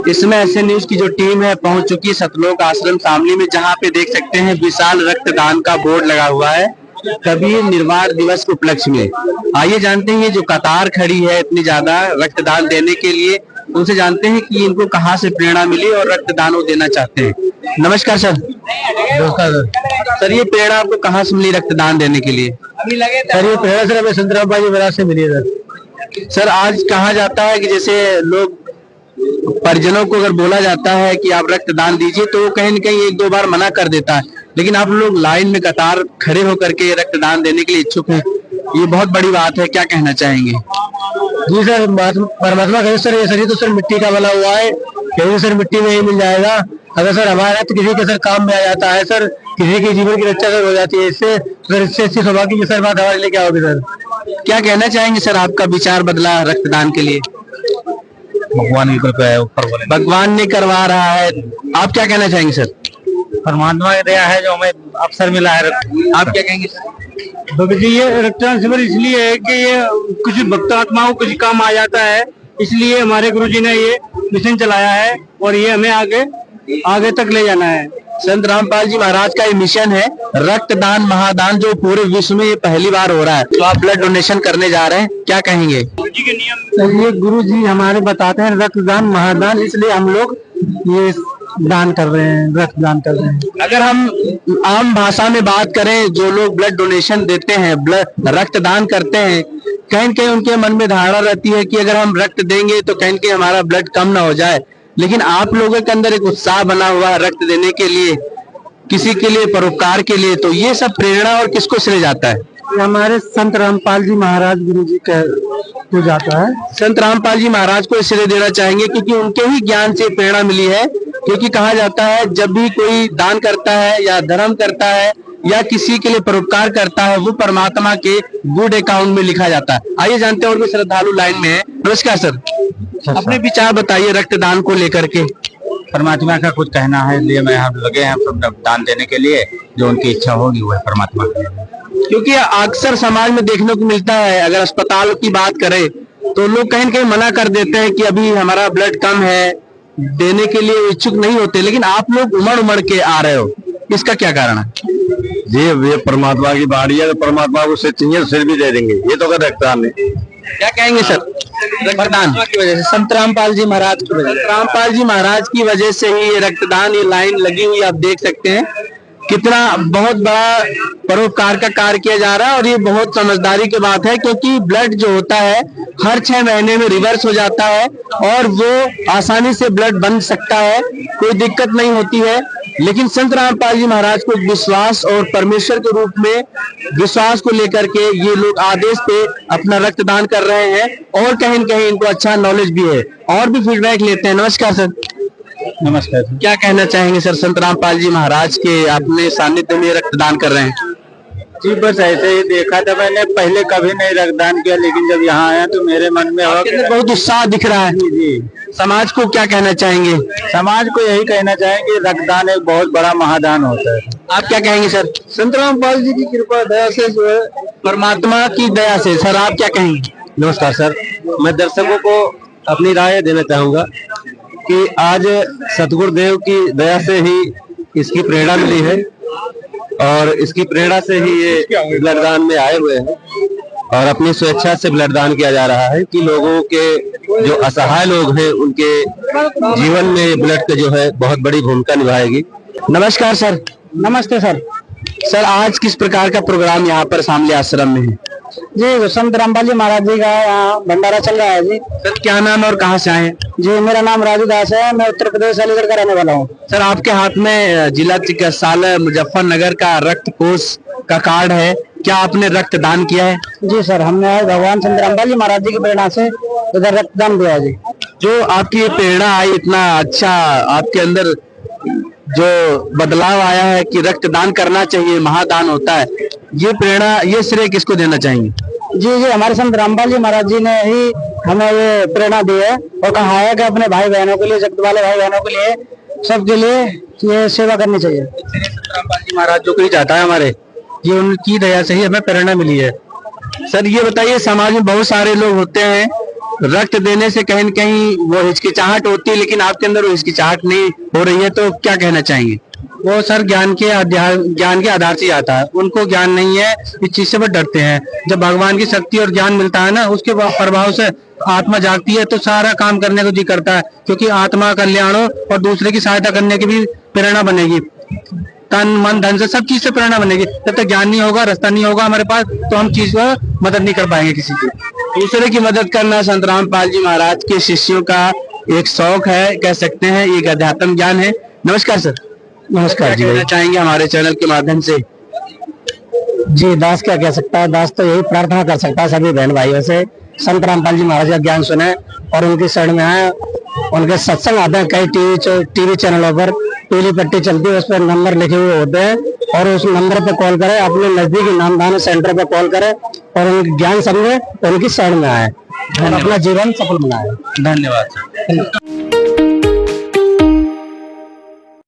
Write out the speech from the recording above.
इसमें ऐसे न्यूज की जो टीम है पहुंच चुकी है सतलोक आश्रम शामली में, जहां पे देख सकते हैं विशाल रक्तदान का बोर्ड लगा हुआ है कबीर निर्वाण दिवस के उपलक्ष्य में। आइए जानते हैं ये जो कतार खड़ी है इतनी ज्यादा रक्तदान देने के लिए, उनसे जानते हैं कि इनको कहाँ से प्रेरणा मिली और रक्तदान वो देना चाहते हैं। नमस्कार सर। नमस्कार सर। सर ये प्रेरणा आपको कहाँ से मिली रक्तदान देने के लिए? सर ये प्रेरणा सर हमें संतराम बाजी महाराज से मिली है सर। सर आज कहा जाता है कि जैसे लोग परिजनों को अगर बोला जाता है कि आप रक्तदान दीजिए तो वो कहीं न कहीं एक दो बार मना कर देता है, लेकिन आप लोग लाइन में कतार खड़े होकर के रक्तदान देने के लिए इच्छुक हैं, ये बहुत बड़ी बात है। क्या कहना चाहेंगे? जी सर, परमात्मा कहे सर ये शरीर तो सर मिट्टी का बना हुआ है, कहीं सर मिट्टी में ही मिल जाएगा। अगर सर हमारा तो किसी के सर काम में आ जाता है सर, किसी के जीवन की रक्षा सर हो जाती है इससे, सर इससे अच्छी सौभाग्य की सर बात हमारे लिए क्या होगी सर? क्या कहना चाहेंगे सर, आपका विचार बदला रक्तदान के लिए? भगवान की कृपा है, ऊपर वाले भगवान ने करवा रहा है, आप क्या कहना चाहेंगे सर? परमात्मा की दया है जो हमें अवसर मिला है। आप क्या कहेंगे? जी ये रक्तदान शिविर इसलिए है कि ये कुछ भक्त आत्माओं को कुछ काम आ जाता है, इसलिए हमारे गुरुजी ने ये मिशन चलाया है और ये हमें आगे तक ले जाना है। संत रामपाल जी महाराज का ये मिशन है रक्तदान महादान, जो पूरे विश्व में ये पहली बार हो रहा है। तो आप ब्लड डोनेशन करने जा रहे हैं, क्या कहेंगे? ये गुरु जी हमारे बताते हैं रक्तदान महादान, इसलिए हम लोग ये दान कर रहे हैं, रक्तदान कर रहे हैं। अगर हम आम भाषा में बात करें, जो लोग ब्लड डोनेशन देते हैं, ब्लड रक्तदान करते हैं, कहीं न कहीं उनके मन में धारणा रहती है कि अगर हम रक्त देंगे तो कहीं न कहीं हमारा ब्लड कम ना हो जाए, लेकिन आप लोगों के अंदर एक उत्साह बना हुआ है रक्त देने के लिए, किसी के लिए परोपकार के लिए, तो ये सब प्रेरणा और किसको श्रेय जाता है? ये हमारे संत रामपाल जी महाराज गुरु जी को जाता है। संत रामपाल जी महाराज को श्रेय देना चाहेंगे क्योंकि उनके ही ज्ञान से प्रेरणा मिली है। क्योंकि कहा जाता है जब भी कोई दान करता है या धर्म करता है या किसी के लिए परोपकार करता है, वो परमात्मा के गुड अकाउंट में लिखा जाता है। आइए जानते हैं और भी श्रद्धालु लाइन में है। नमस्कार सर, अपने विचार बताइए रक्तदान को लेकर के। परमात्मा का कुछ कहना है, इसलिए मैं हम लगे हैं सब दान देने के लिए, जो उनकी इच्छा होगी वो है परमात्मा की। क्योंकि अक्सर समाज में देखने को मिलता है, अगर अस्पताल की बात करें तो लोग कहीं न कहीं मना कर देते हैं कि अभी हमारा ब्लड कम है, देने के लिए इच्छुक नहीं होते, लेकिन आप लोग उमड़ के आ रहे हो, इसका क्या कारण है? जी ये परमात्मा की बाणी है, तो परमात्मा को सिर चाहिए तो सिर भी दे देंगे, ये तो कर रक्तदान है। क्या कहेंगे सर? रक्तदान की वजह से, संत रामपाल जी महाराज की वजह, संत रामपाल जी महाराज की वजह से ही ये रक्तदान, ये लाइन लगी हुई आप देख सकते हैं। कितना बहुत बड़ा परोपकार का कार्य किया जा रहा है और ये बहुत समझदारी की बात है, क्योंकि ब्लड जो होता है हर 6 महीने में रिवर्स हो जाता है और वो आसानी से ब्लड बन सकता है, कोई दिक्कत नहीं होती है। लेकिन संत रामपाल जी महाराज को विश्वास और परमेश्वर के रूप में विश्वास को लेकर के ये लोग आदेश पे अपना रक्तदान कर रहे हैं और कहीं न कहीं इनको अच्छा नॉलेज भी है। और भी फीडबैक लेते हैं। नमस्कार सर। नमस्कार। क्या कहना चाहेंगे सर, संत रामपाल जी महाराज के अपने सानिध्य में रक्तदान कर रहे हैं? जी बस ऐसे ही देखा था मैंने, पहले कभी नहीं रक्तदान किया, लेकिन जब यहाँ आया तो मेरे मन में बहुत उत्साह दिख रहा है। जी समाज को क्या कहना चाहेंगे? समाज को यही कहना चाहेंगे रक्तदान एक बहुत बड़ा महादान होता है। आप क्या कहेंगे सर? संत रामपाल जी की कृपा दया से जो है, परमात्मा की दया से। सर आप क्या कहेंगे? नमस्कार सर, मैं दर्शकों को अपनी राय देना चाहूंगा कि आज सतगुरुदेव की दया से ही इसकी प्रेरणा मिली है और इसकी प्रेरणा से ही ये ब्लड दान में आए हुए हैं और अपनी स्वेच्छा से ब्लड दान किया जा रहा है कि लोगों के जो असहाय लोग हैं उनके जीवन में ब्लड का जो है बहुत बड़ी भूमिका निभाएगी। नमस्कार सर। नमस्ते सर। सर आज किस प्रकार का प्रोग्राम यहाँ पर शामली आश्रम में है? जी संत रामपाल जी महाराज जी का यहाँ भंडारा चल रहा है। जी सर क्या नाम और कहाँ से आए? जी मेरा नाम राजू दास है, मैं उत्तर प्रदेश अलीगढ़ का रहने वाला हूँ। सर आपके हाथ में जिला चिकित्सालय मुजफ्फरनगर का रक्त कोष का कार्ड है, क्या आपने रक्तदान किया है? जी सर, हमने भगवान संत रामपाल जी महाराज जी की प्रेरणा से इधर रक्तदान दिया जी। जो आपकी ये प्रेरणा आई, इतना अच्छा आपके अंदर जो बदलाव आया है कि रक्तदान करना चाहिए, महादान होता है, ये प्रेरणा, ये श्रेय किसको देना चाहेंगे? जी जी हमारे संत रामपाल जी महाराज जी ने ही हमें ये प्रेरणा दी है और कहा है कि अपने भाई बहनों के लिए, जगत वाले भाई बहनों के लिए, सबके लिए ये सेवा करनी चाहिए। संत रामपाल जी महाराज जो कोई चाहता है हमारे, ये उनकी दया से ही हमें प्रेरणा मिली है। सर ये बताइए, समाज में बहुत सारे लोग होते हैं रक्त देने से कहीं न कहीं वो हिचकिचाहट होती है, लेकिन आपके अंदर वो हिचकिचाहट नहीं हो रही है, तो क्या कहना चाहेंगे? वो सर ज्ञान के आधार से आता है, उनको ज्ञान नहीं है, इस चीज से वो डरते हैं। जब भगवान की शक्ति और ज्ञान मिलता है ना, उसके प्रभाव से आत्मा जागती है तो सारा काम करने को जी करता है, क्योंकि आत्मा कल्याण हो और दूसरे की सहायता करने की भी प्रेरणा बनेगी। तन मन धन से सब चीज से प्रेरणा बनेगी। जब तक ज्ञान नहीं होगा, रास्ता नहीं होगा हमारे पास, तो हम चीज को मदद नहीं कर पाएंगे किसी की। दूसरे की मदद करना संत रामपाल जी महाराज के शिष्यों का एक शौक है, कह सकते हैं, एक अध्यात्म ज्ञान है। नमस्कार सर। नमस्कार जी। कहना चाहेंगे हमारे चैनल के माध्यम से? जी, दास क्या कह सकता है? दास तो यही प्रार्थना कर सकता है सभी बहन भाइयों से, संत रामपाल जी महाराज का ज्ञान सुने और उनकी शरण में आए। उनके सत्संग आते हैं कई टीवी चैनलों पर, पीली पट्टी चलती है, उस पर नंबर लिखे हुए होते हैं, और उस नंबर पे कॉल करें, अपने नजदीकी नामदान सेंटर पे कॉल करें और उनकी ज्ञान समझे, उनकी शरण में आए और अपना जीवन सफल बनाए। धन्यवाद।